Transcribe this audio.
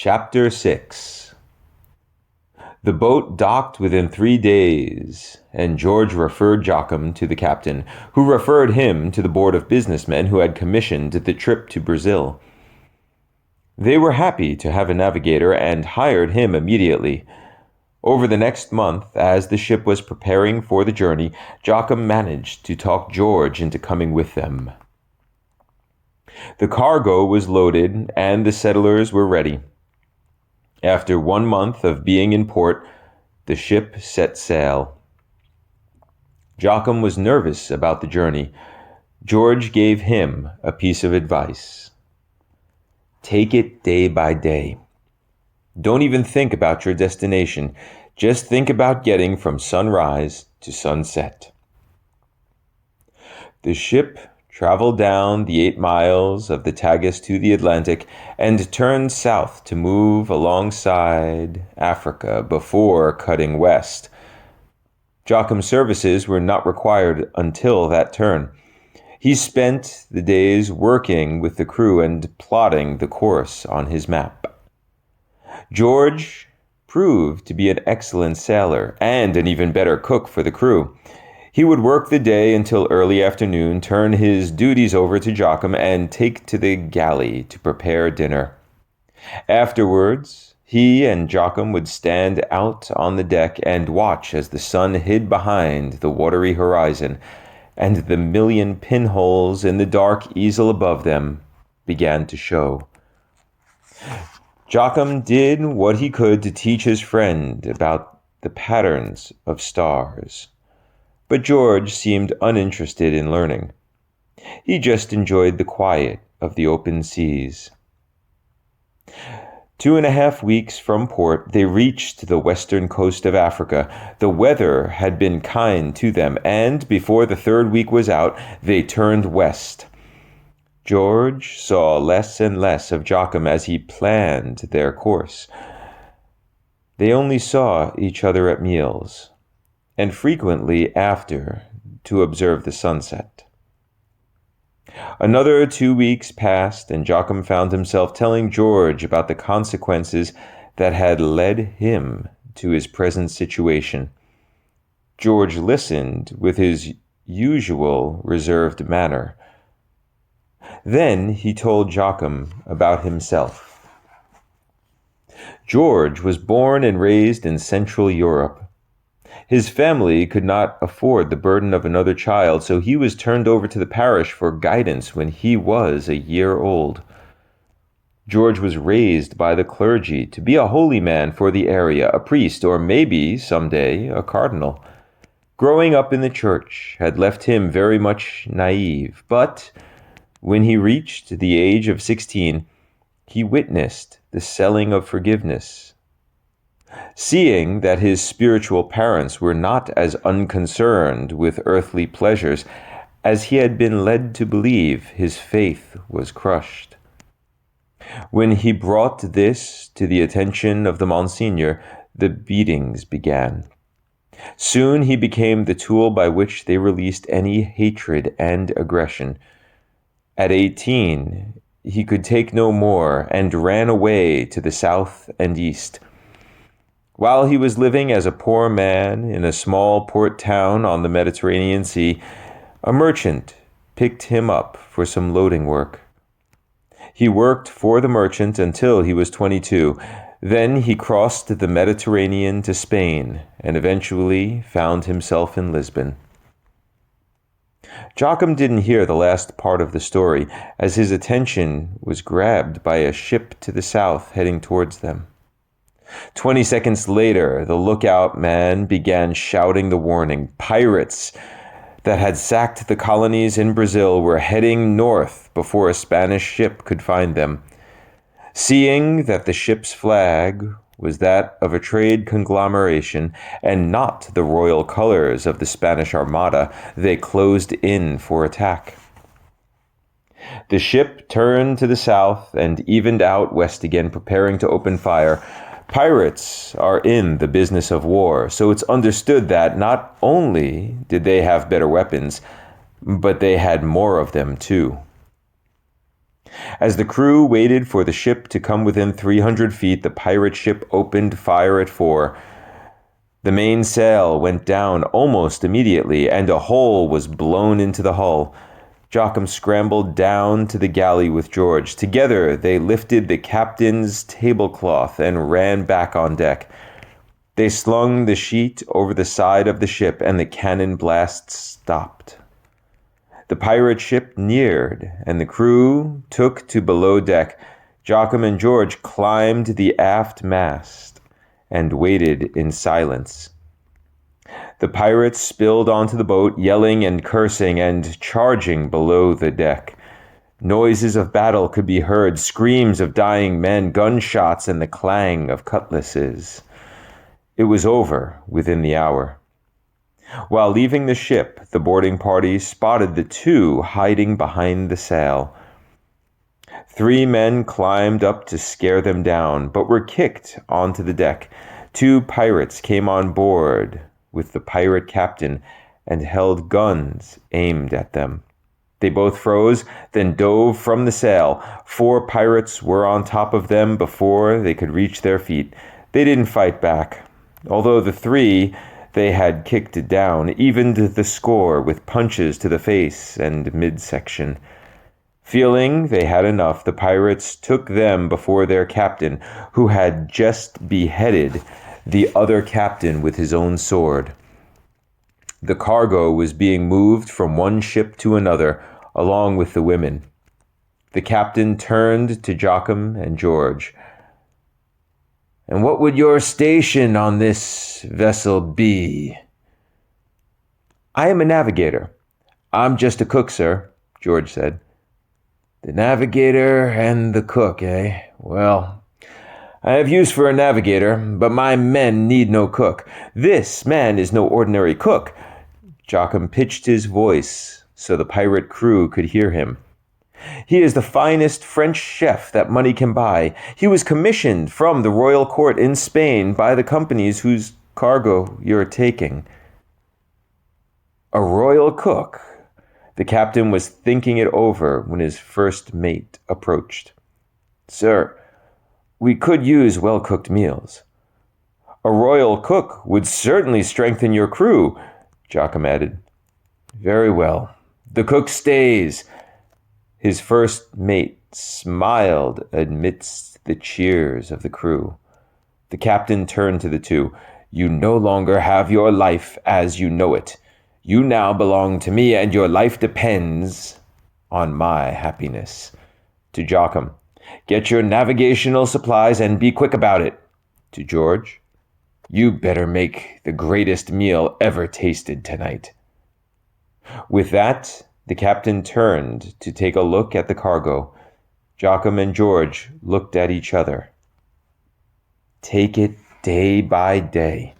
Chapter 6. The boat docked within 3 days, and George referred Joachim to the captain, who referred him to the board of businessmen who had commissioned the trip to Brazil. They were happy to have a navigator and hired him immediately. Over the next month, as the ship was preparing for the journey, Joachim managed to talk George into coming with them. The cargo was loaded, and the settlers were ready. After 1 month of being in port, the ship set sail. Joachim was nervous about the journey. George gave him a piece of advice. Take it day by day. Don't even think about your destination. Just think about getting from sunrise to sunset. The ship traveled down the 8 miles of the Tagus to the Atlantic and turned south to move alongside Africa before cutting west. Joachim's services were not required until that turn. He spent the days working with the crew and plotting the course on his map. George proved to be an excellent sailor and an even better cook for the crew. He would work the day until early afternoon, turn his duties over to Joachim, and take to the galley to prepare dinner. Afterwards, he and Joachim would stand out on the deck and watch as the sun hid behind the watery horizon, and the million pinholes in the dark easel above them began to show. Joachim did what he could to teach his friend about the patterns of stars. But George seemed uninterested in learning. He just enjoyed the quiet of the open seas. 2.5 weeks from port, they reached the western coast of Africa. The weather had been kind to them, and before the 3rd week was out, they turned west. George saw less and less of Joachim as he planned their course. They only saw each other at meals, and frequently after, to observe the sunset. Another 2 weeks passed, and Joachim found himself telling George about the consequences that had led him to his present situation. George listened with his usual reserved manner. Then he told Joachim about himself. George was born and raised in Central Europe. His family could not afford the burden of another child, so he was turned over to the parish for guidance when he was a year old. George was raised by the clergy to be a holy man for the area, a priest, or maybe someday a cardinal. Growing up in the church had left him very much naive, but when he reached the age of 16, he witnessed the selling of forgiveness. Seeing that his spiritual parents were not as unconcerned with earthly pleasures as he had been led to believe, his faith was crushed. When he brought this to the attention of the Monsignor, the beatings began. Soon he became the tool by which they released any hatred and aggression. At 18, he could take no more and ran away to the south and east. While he was living as a poor man in a small port town on the Mediterranean Sea, a merchant picked him up for some loading work. He worked for the merchant until he was 22. Then he crossed the Mediterranean to Spain and eventually found himself in Lisbon. Joachim didn't hear the last part of the story, as his attention was grabbed by a ship to the south heading towards them. 20 seconds later, the lookout man began shouting the warning. Pirates that had sacked the colonies in Brazil were heading north before a Spanish ship could find them. Seeing that the ship's flag was that of a trade conglomeration and not the royal colors of the Spanish Armada, they closed in for attack. The ship turned to the south and evened out west again, preparing to open fire. Pirates are in the business of war, so it's understood that not only did they have better weapons, but they had more of them too. As the crew waited for the ship to come within 300 feet, the pirate ship opened fire at 4. The mainsail went down almost immediately, and a hole was blown into the hull. Joachim scrambled down to the galley with George. Together, they lifted the captain's tablecloth and ran back on deck. They slung the sheet over the side of the ship, and the cannon blasts stopped. The pirate ship neared, and the crew took to below deck. Joachim and George climbed the aft mast and waited in silence. The pirates spilled onto the boat, yelling and cursing and charging below the deck. Noises of battle could be heard, screams of dying men, gunshots, and the clang of cutlasses. It was over within the hour. While leaving the ship, the boarding party spotted the two hiding behind the sail. 3 men climbed up to scare them down, but were kicked onto the deck. 2 pirates came on board with the pirate captain and held guns aimed at them. They both froze, then dove from the sail. 4 pirates were on top of them before they could reach their feet. They didn't fight back, although the 3 they had kicked down evened the score with punches to the face and midsection. Feeling they had enough, the pirates took them before their captain, who had just beheaded the other captain with his own sword. The cargo was being moved from one ship to another, along with the women. The captain turned to Joachim and George. "And what would your station on this vessel be?" "I am a navigator." "I'm just a cook, sir," George said. "The navigator and the cook, eh? Well, I have use for a navigator, but my men need no cook. This man is no ordinary cook." Joachim pitched his voice so the pirate crew could hear him. "He is the finest French chef that money can buy. He was commissioned from the royal court in Spain by the companies whose cargo you're taking." A royal cook? The captain was thinking it over when his first mate approached. "Sir, we could use well-cooked meals." "A royal cook would certainly strengthen your crew," Joachim added. "Very well. The cook stays." His first mate smiled amidst the cheers of the crew. The captain turned to the 2. "You no longer have your life as you know it. You now belong to me, and your life depends on my happiness." To Joachim, "Get your navigational supplies and be quick about it." To George, "You better make the greatest meal ever tasted tonight." With that, the captain turned to take a look at the cargo. Joachim and George looked at each other. "Take it day by day,"